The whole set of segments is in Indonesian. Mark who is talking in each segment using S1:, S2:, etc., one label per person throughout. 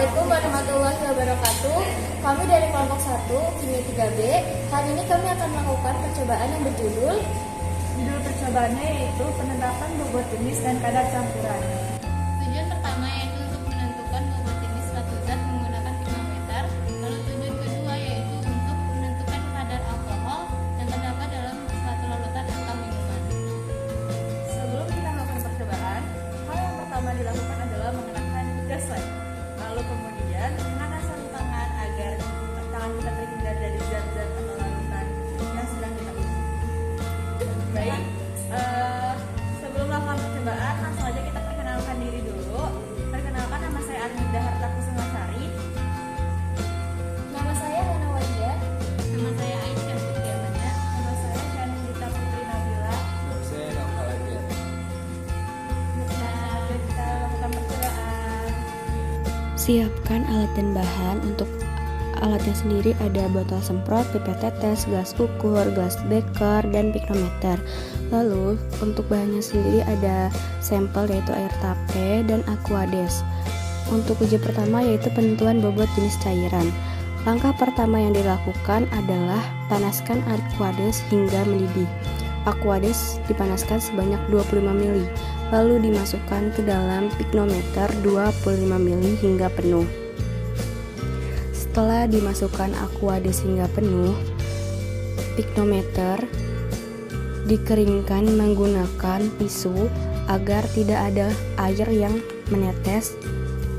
S1: Assalamualaikum warahmatullahi wabarakatuh. Kami dari kelompok 1, Kimia 3B. Hari ini kami akan melakukan percobaan yang berjudul
S2: Judul percobaannya yaitu penetapan bobot jenis dan kadar campuran.
S3: Tujuan pertama yaitu untuk menentukan bobot jenis suatu zat menggunakan piknometer. Lalu tujuan kedua yaitu untuk menentukan kadar alkohol yang terdapat dalam suatu larutan atau minuman.
S2: Sebelum kita melakukan percobaan, hal yang pertama dilakukan adalah mengenakan gas lab. Lalu kemudian mengenakan sarung tangan agar tangan kita terhindar dari zat-zat atau larutan yang sedang kita uji. Baik, sebelum melakukan percobaan, langsung aja kita perkenalkan diri dulu. Perkenalkan, nama saya Armida Harta Kusumasari.
S1: Nama saya Hana Wajah.
S3: Nama saya Aisyah Putri Amanda.
S2: Nama saya Janita Putri Nabila.
S4: Saya Nafal lagi.
S2: Nah, kita lakukan percobaan.
S5: Siapkan alat dan bahan. Untuk alatnya sendiri ada botol semprot, pipet tetes, gelas ukur, gelas beker, dan piknometer. Lalu untuk bahannya sendiri ada sampel yaitu air tape dan aquades. Untuk uji pertama yaitu penentuan bobot jenis cairan. Langkah pertama yang dilakukan adalah panaskan aquades hingga mendidih. Aquades dipanaskan sebanyak 25 ml, lalu dimasukkan ke dalam piknometer 25 ml hingga penuh. Setelah dimasukkan aquades hingga penuh, piknometer dikeringkan menggunakan tisu agar tidak ada air yang menetes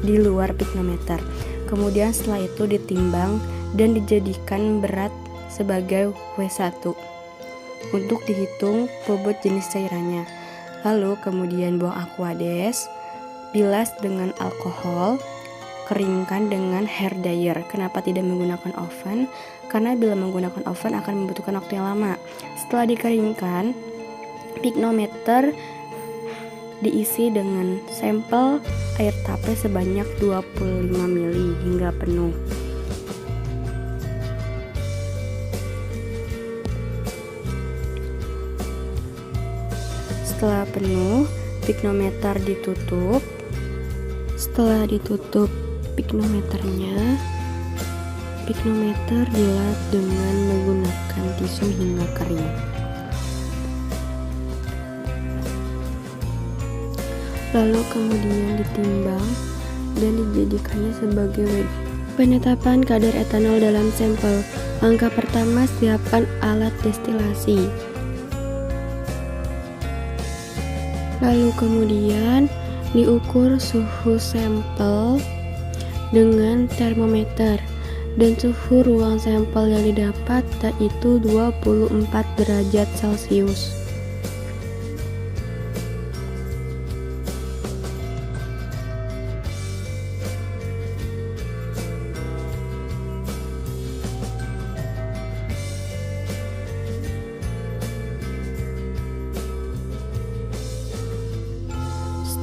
S5: di luar piknometer. Kemudian setelah itu ditimbang dan dijadikan berat sebagai W1 untuk dihitung bobot jenis cairannya. Lalu kemudian buang aquades, bilas dengan alkohol, keringkan dengan hair dryer. Kenapa tidak menggunakan oven? Karena bila menggunakan oven akan membutuhkan waktu yang lama. Setelah dikeringkan, piknometer diisi dengan sampel air tape sebanyak 25 ml hingga penuh. Setelah penuh, piknometer ditutup. Setelah ditutup piknometernya, piknometer dilap dengan menggunakan tisu hingga kering. Lalu kemudian ditimbang dan dijadikannya sebagai WD. Penetapan kadar etanol dalam sampel. Langkah pertama, siapkan alat destilasi. Lalu kemudian diukur suhu sampel dengan termometer dan suhu ruang sampel yang didapat yaitu 24 derajat Celcius.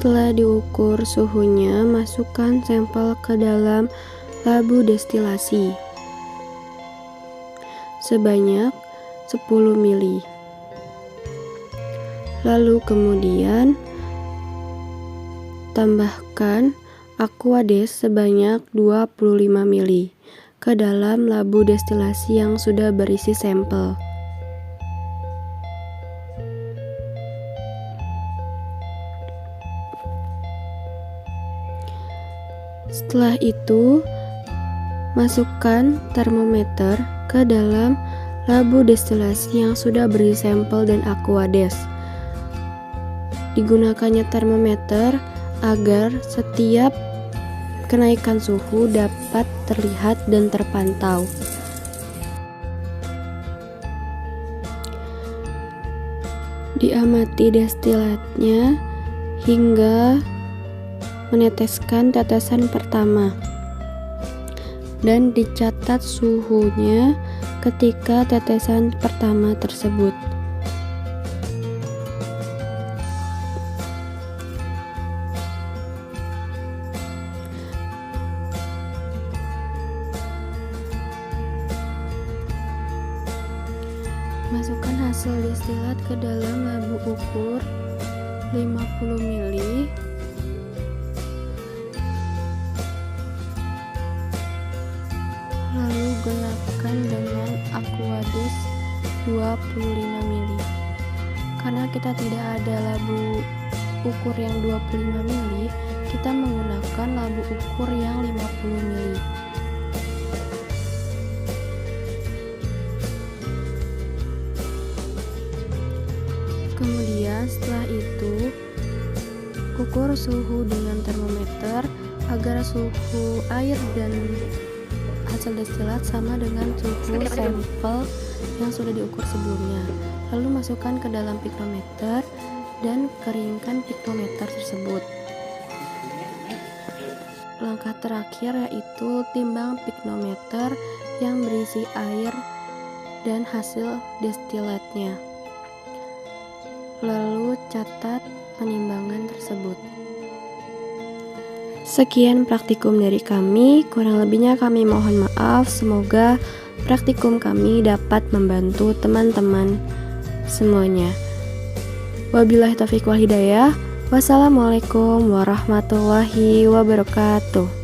S5: Setelah diukur suhunya, masukkan sampel ke dalam labu destilasi sebanyak 10 ml. Lalu kemudian tambahkan aquades sebanyak 25 ml ke dalam labu destilasi yang sudah berisi sampel. Setelah itu, masukkan termometer ke dalam labu destilasi yang sudah berisi sampel dan aquades. Digunakannya termometer agar setiap kenaikan suhu dapat terlihat dan terpantau. Diamati destilatnya hingga meneteskan tetesan pertama dan dicatat suhunya ketika tetesan pertama tersebut. Masukkan hasil destilat ke dalam labu ukur 50 ml menggunakan dengan Aquadus 25 mili. Karena kita tidak ada labu ukur yang 25 mili, kita menggunakan labu ukur yang 50 mili. Kemudian setelah itu ukur suhu dengan termometer agar suhu air dan hasil destilat sama dengan suhu sampel yang sudah diukur sebelumnya. Lalu masukkan ke dalam piknometer dan keringkan piknometer tersebut. Langkah terakhir yaitu timbang piknometer yang berisi air dan hasil destilatnya. Lalu catat penimbangan tersebut. Sekian praktikum dari kami, kurang lebihnya kami mohon maaf. Semoga praktikum kami dapat membantu teman-teman semuanya. Wabillahi taufiq wal hidayah. Wassalamualaikum warahmatullahi wabarakatuh.